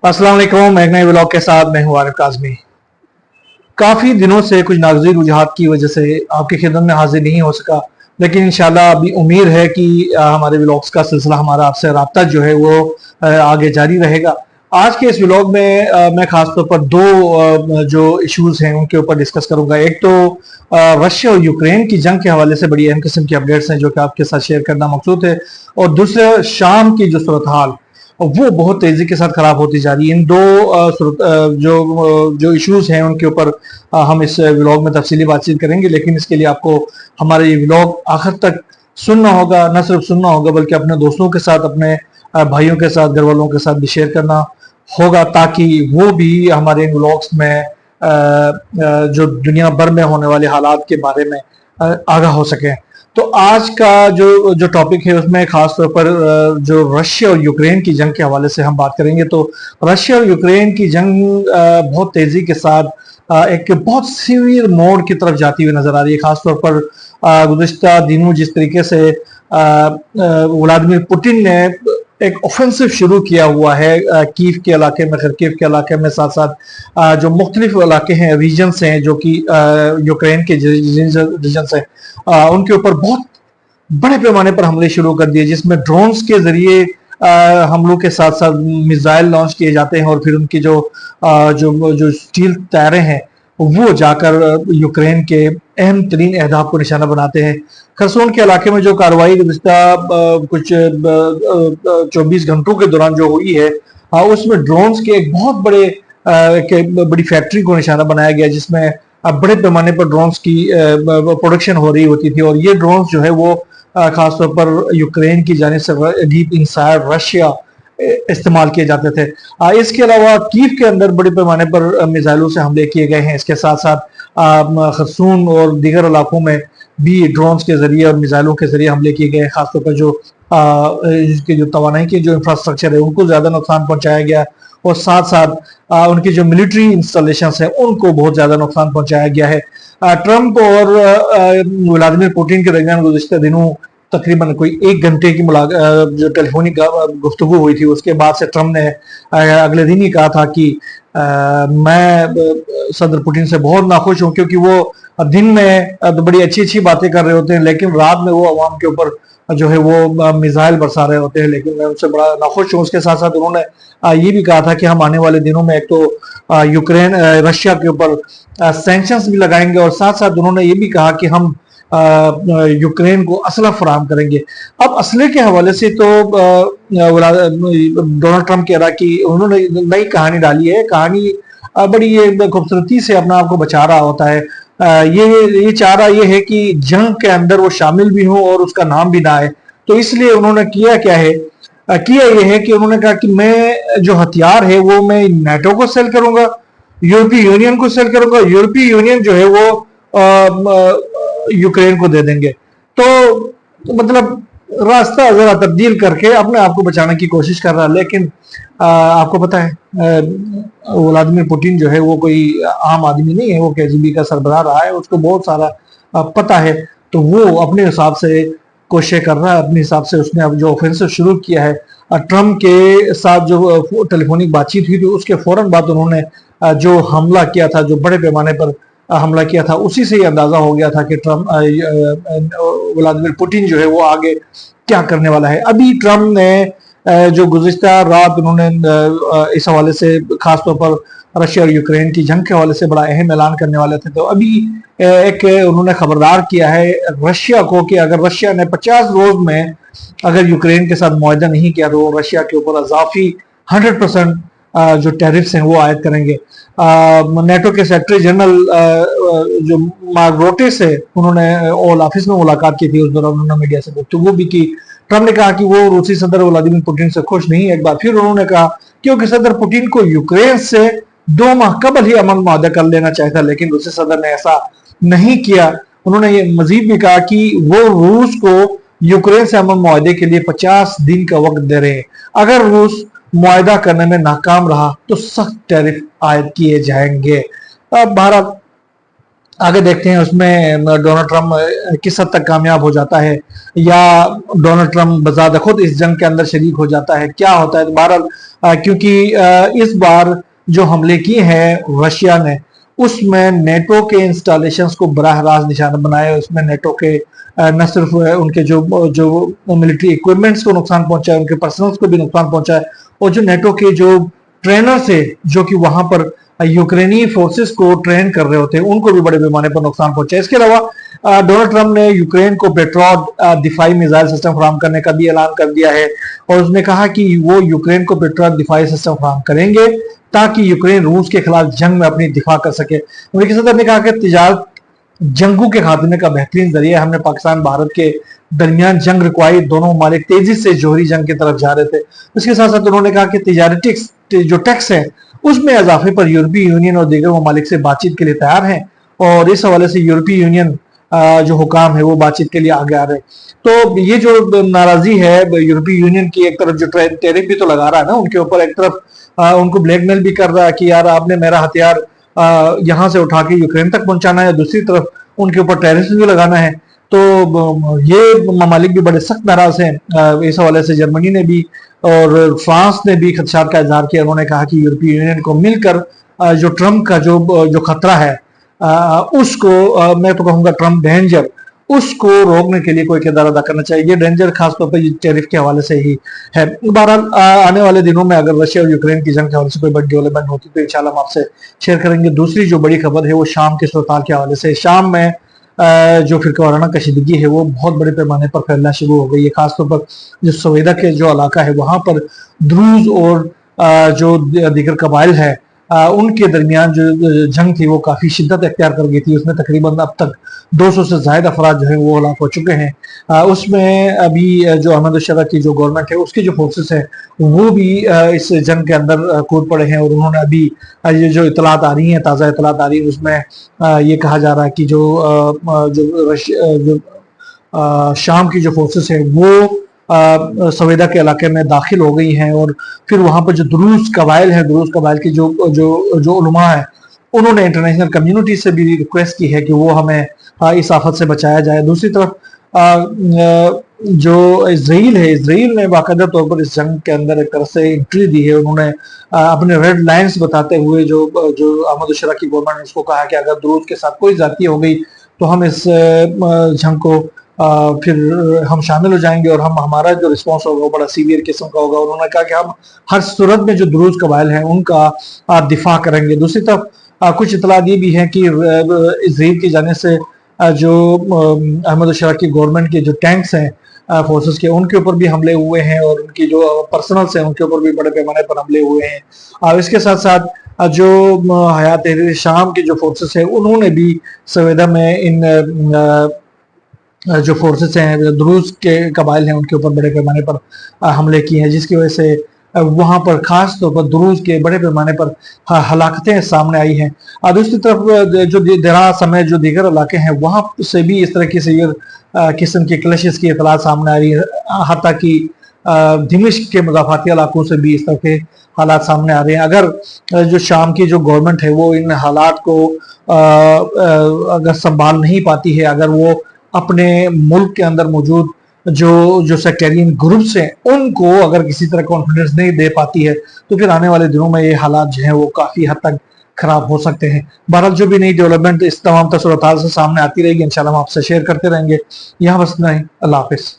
अस्सलाम वालेकुम। एक नए व्लॉग के साथ मैं हूं आरिफ काज़मी। काफ़ी दिनों से कुछ नागज़ीर रुझात की वजह से आपकी खिदमत में हाजिर नहीं हो सका, लेकिन इंशाल्लाह अभी उम्मीद है कि हमारे व्लॉग्स का सिलसिला, हमारा आपसे रब्ता जो है वो आगे जारी रहेगा। आज के इस व्लॉग में मैं खासतौर पर दो जो इश्यूज़ हैं उनके ऊपर डिस्कस करूंगा। एक तो रशिया और यूक्रेन की जंग के हवाले से बड़ी अहम किस्म की अपडेट्स हैं जो कि आपके साथ शेयर करना मकसूद है, और दूसरा शाम की जो सूरत हाल वो बहुत तेजी के साथ खराब होती जा रही है। इन दो जो इश्यूज हैं उनके ऊपर हम इस व्लॉग में तफसीली बातचीत करेंगे, लेकिन इसके लिए आपको हमारा ये व्लॉग आखिर तक सुनना होगा। न सिर्फ सुनना होगा बल्कि अपने दोस्तों के साथ, अपने भाइयों के साथ, घर वालों के साथ भी शेयर करना होगा, ताकि वो भी हमारे इन व्लॉग्स में जो दुनिया भर में होने वाले हालात के बारे में आगाह हो सके। तो आज का जो टॉपिक है उसमें खास तौर पर जो रशिया और यूक्रेन की जंग के हवाले से हम बात करेंगे। तो रशिया और यूक्रेन की जंग बहुत तेजी के साथ एक बहुत सीवियर मोड की तरफ जाती हुई नजर आ रही है। खासतौर पर गुज़िश्ता दिनों जिस तरीके से व्लादिमीर पुतिन ने एक ऑफेंसिव शुरू किया हुआ है कीव के इलाके में, खरकीव के इलाके में, साथ साथ जो मुख्तलिफ इलाके हैं, रीजन्स हैं जो कि यूक्रेन के रीजन्स हैं, उनके ऊपर बहुत बड़े पैमाने पर हमले शुरू कर दिए, जिसमें ड्रोन्स के जरिए हमलों के साथ साथ मिसाइल लॉन्च किए जाते हैं, और फिर उनकी जो स्टील तारे हैं वो जाकर यूक्रेन के अहम तरीन अहदाफ को निशाना बनाते हैं। खरसून के इलाके में जो कार्रवाई गुज़िश्ता कुछ 24 घंटों के दौरान जो हुई है, उसमें ड्रोन्स के एक बहुत बड़ी फैक्ट्री को निशाना बनाया गया, जिसमें बड़े पैमाने पर ड्रोन्स की प्रोडक्शन हो रही होती थी। और ये ड्रोन्स जो है वो खासतौर पर यूक्रेन की जानिब से डीप इनसाइड रशिया इस्तेमाल किए जाते थे। इसके अलावा कीव के अंदर बड़े पैमाने पर मिसाइलों से हमले किए गए हैं। इसके साथ साथ खरसून और दीगर इलाकों में भी ड्रोन्स के जरिए और मिसाइलों के जरिए हमले किए गए हैं। खासतौर पर इसके जो तवानाई के जो इंफ्रास्ट्रक्चर है उनको ज्यादा नुकसान पहुंचाया गया, और साथ साथ उनकी जो मिलिट्री इंस्टॉलेशन है उनको बहुत ज्यादा नुकसान पहुंचाया गया है। ट्रंप और व्लादिमीर पुतिन के दरमियान गुज़िश्ता दिनों तकरीबन कोई 1 घंटे की जो टेलीफोनिक गुफ्तगू हुई थी, उसके बाद से ट्रंप ने अगले दिन ही कहा था कि मैं सदर पुतिन से बहुत नाखुश हूं, क्योंकि वो दिन में तो बड़ी अच्छी अच्छी बातें कर रहे होते हैं, लेकिन रात में वो अवाम के ऊपर जो है वो मिसाइल बरसा रहे होते हैं। लेकिन मैं उनसे बड़ा नाखुश हूँ। उसके साथ साथ उन्होंने ये भी कहा था कि हम आने वाले दिनों में एक तो रशिया के ऊपर सैंक्शंस भी लगाएंगे, और साथ साथ उन्होंने ये भी कहा कि हम यूक्रेन को असला फराहम करेंगे। अब असले के हवाले से तो डोनाल्ड ट्रंप कह रहा कि उन्होंने नई कहानी डाली है। कहानी बड़ी खूबसूरती से अपना आप को बचा रहा होता है। ये चाह रहा ये है कि जंग के अंदर वो शामिल भी हो और उसका नाम भी ना आए। तो इसलिए उन्होंने किया क्या है, किया ये है कि उन्होंने कहा कि मैं जो हथियार है वो मैं नाटो को सेल करूंगा, यूरोपीय यूनियन को सेल करूंगा, यूरोपीय यूनियन जो है वो यूक्रेन को दे देंगे। तो मतलब रास्ता जरा तब्दील करके अपने आप को बचाने की कोशिश कर रहा है। लेकिन आपको पता है व्लादिमीर पुतिन जो है वो कोई आम आदमी नहीं है, वो केजीबी का सरबराह रहा है, उसको बहुत सारा पता है। तो वो अपने हिसाब से कोशिश कर रहा है, अपने हिसाब से उसने अब जो ऑफेंसिव शुरू किया है। ट्रंप के साथ जो टेलीफोनिक बातचीत हुई थी उसके फौरन बाद उन्होंने जो हमला किया था, जो बड़े पैमाने पर हमला किया था, उसी से ही अंदाजा हो गया था कि ट्रंप व्लादिमीर पुतिन जो है वो आगे क्या करने वाला है। अभी ट्रंप ने जो गुज़िश्ता रात उन्होंने इस हवाले से खासतौर पर रशिया और यूक्रेन की जंग के हवाले से बड़ा अहम ऐलान करने वाले थे। तो अभी एक उन्होंने खबरदार किया है रशिया को कि अगर रशिया ने 50 रोज में अगर यूक्रेन के साथ मुआहदा नहीं किया तो वो रशिया के ऊपर अजाफी 100% जो टैरिफ्स हैं वो आयद करेंगे। नेटो के सेक्रेटरी जनरल जो मार्क रोटे से उन्होंने ओवल ऑफिस में मुलाकात की थी, उस दौरान उन्होंने मीडिया से गुफ्तगू भी की। ट्रंप ने कहा कि वो रूसी सदर व्लादिमीर पुतिन से खुश नहीं। एक बार फिर उन्होंने कहा क्योंकि सदर पुतिन को यूक्रेन से 2 माह कबल ही अमन मुआहदा कर लेना चाहिए था, लेकिन रूसी सदर ने ऐसा नहीं किया। उन्होंने ये मजीद भी कहा कि वो रूस को यूक्रेन से अमन मुआहदे के लिए 50 दिन का वक्त दे रहे हैं। अगर रूस मुआहदा करने में नाकाम रहा तो सख्त टैरिफ आयद किए जाएंगे। भारत आगे देखते हैं उसमें डोनाल्ड ट्रम्प किस हद तक कामयाब हो जाता है, या डोनाल्ड ट्रम्प बजात खुद इस जंग के अंदर शरीक हो जाता है, क्या होता है। तो बहरहाल क्योंकि इस बार जो हमले किए हैं रशिया ने, उसमें नेटो के इंस्टॉलेशंस को बराह रास्त निशाना बनाया। उसमें नेटो के न सिर्फ उनके जो जो मिलिट्री इक्विपमेंट्स को नुकसान पहुंचा है, उनके पर्सनल्स को भी नुकसान पहुंचा है, और जो नेटो के जो ट्रेनर थे जो कि वहां पर यूक्रेनी फोर्सेस को ट्रेन कर रहे होते हैं, उनको भी बड़े पैमाने पर नुकसान पहुंचा है। इसके अलावा डोनाल्ड ट्रंप ने यूक्रेन को पेट्रोट दिफाई मिसाइल सिस्टम फराहम करने का भी ऐलान कर दिया है, और उसने कहा कि वो यूक्रेन को पेट्रोट दिफाई सिस्टम फराहम करेंगे ताकि यूक्रेन रूस के खिलाफ जंग में अपनी दिफा कर सके। अमेरिकी सदर ने कहा कि तिजारत जंगों के खात्मे का बेहतरीन जरिया। हमने पाकिस्तान भारत के दरमियान जंग रुकवाई, दोनों ममालिक तेजी से जोहरी जंग की तरफ जा रहे थे। उसके साथ साथ उन्होंने कहा कि तिजारती जो टैक्स है उसमें इजाफे पर यूरोपीय यूनियन और दीगर ममालिक से बातचीत के लिए तैयार हैं, और इस हवाले से यूरोपीय यूनियन जो हुकाम है वो बातचीत के लिए आगे आ रहे हैं। तो ये जो नाराजगी है यूरोपीय यूनियन की, एक तरफ जो टैरिफ भी तो लगा रहा है ना उनके ऊपर, एक तरफ उनको ब्लैकमेल भी कर रहा है कि यार आपने मेरा हथियार यहाँ से उठा के यूक्रेन तक पहुंचाना है, दूसरी तरफ उनके ऊपर टैरिफ भी लगाना है। तो ये ममालिक भी बड़े सख्त नाराज हैं इस हवाले से। जर्मनी ने भी और फ्रांस ने भी खदशात का इजहार किया। उन्होंने कहा कि यूरोपीय यूनियन को मिलकर जो ट्रंप का जो खतरा है उसको, मैं तो कहूंगा ट्रंप डेंजर, उसको रोकने के लिए कोई किरदार अदा करना चाहिए। ये डेंजर खासतौर पर टैरिफ के हवाले से ही है। बहरहाल आने वाले दिनों में अगर रशिया और यूक्रेन की जंग के हवाले से कोई बड़ी डेवलपमेंट होती तो इंशाल्लाह हम आपसे शेयर करेंगे। दूसरी जो बड़ी खबर है वो शाम के सूरत के हवाले से। शाम में जो फिरका वाराना कशीदगी है वो बहुत बड़े पैमाने पर फैलना शुरू हो गई है। खासतौर पर जो सवेदा के जो इलाका है वहां पर द्रूज और जो दीगर कबाइल है उनके दरमियान जो जंग थी वो काफी शिद्दत अख्तियार कर गई थी। उसमें तकरीबन अब तक 200 से ज्यादा अफराद जो है वो हलाक हो चुके हैं। उसमें अभी जो अहमद शरा की जो गवर्नमेंट है उसके जो फोर्सेस है वो भी इस जंग के अंदर कूद पड़े हैं, और उन्होंने अभी ये जो इतलात आ रही हैं, ताज़ा इतलात आ रही है, उसमें ये कहा जा रहा है कि जो शाम की जो फोर्सेस है वो सवेदा के इलाके में दाखिल हो गई हैं, और फिर वहां पर जो दुरूज कबाइल है, दुरूज कबाइल की जो जो जो उलमा है, उन्होंने इंटरनेशनल कम्युनिटी से भी रिक्वेस्ट की है कि वो हमें इस आफत से बचाया जाए। दूसरी तरफ जो इजराइल है, इजराइल ने बाकायदा तौर पर इस जंग के अंदर एक तरह से एंट्री दी है। उन्होंने अपने रेड लाइंस बताते हुए जो जो अहमद शरा की गवर्नमेंट ने उसको कहा कि अगर दुरूज के साथ कोई जाती हो गई तो हम इस जंग को फिर हम शामिल हो जाएंगे, और हम हमारा जो रिस्पॉन्स होगा वो बड़ा सीवियर किस्म का होगा। उन्होंने कहा कि हम हर सूरत में जो दुरूज कबाइल हैं उनका दिफा करेंगे। दूसरी तरफ कुछ इतला ये भी है कि इजराइल की जाने से जो अहमद शरा की गवर्नमेंट के जो टैंक्स हैं फोर्सेस के, उनके ऊपर भी हमले हुए हैं, और उनकी जो पर्सनल्स हैं उनके ऊपर भी बड़े पैमाने पर हमले हुए हैं। और इसके साथ साथ जो हयात तहरीर शाम के जो फोर्सेस हैं उन्होंने भी सवेदा में इन जो फोर्सेस हैं द्रूज के कबाइल हैं उनके ऊपर बड़े पैमाने पर हमले किए हैं, जिसकी वजह से वहां पर खास तौर पर द्रूज के बड़े पैमाने पर हलाकतें सामने आई हैं। और दूसरी तरफ जो दरा समेत जो दीगर इलाके हैं वहां से भी इस तरह की सीवियर किस्म की क्लैशेस की इतला सामने आ रही है। हत्ता कि दिमिश्क के मुजाफाती इलाकों से भी इस तरह के हालात सामने आ रहे हैं। अगर जो शाम की जो गवर्नमेंट है वो इन हालात को अगर संभाल नहीं पाती है, अगर वो अपने मुल्क के अंदर मौजूद जो सेक्टेरियन ग्रुप्स हैं उनको अगर किसी तरह कॉन्फिडेंस नहीं दे पाती है, तो फिर आने वाले दिनों में ये हालात जो हैं वो काफी हद तक खराब हो सकते हैं। बहरहाल जो भी नई डेवलपमेंट इस तमाम सूरत हाल से सामने आती रहेगी इंशाल्लाह हम आपसे शेयर करते रहेंगे। यहाँ बस नहीं, अल्लाह हाफिज।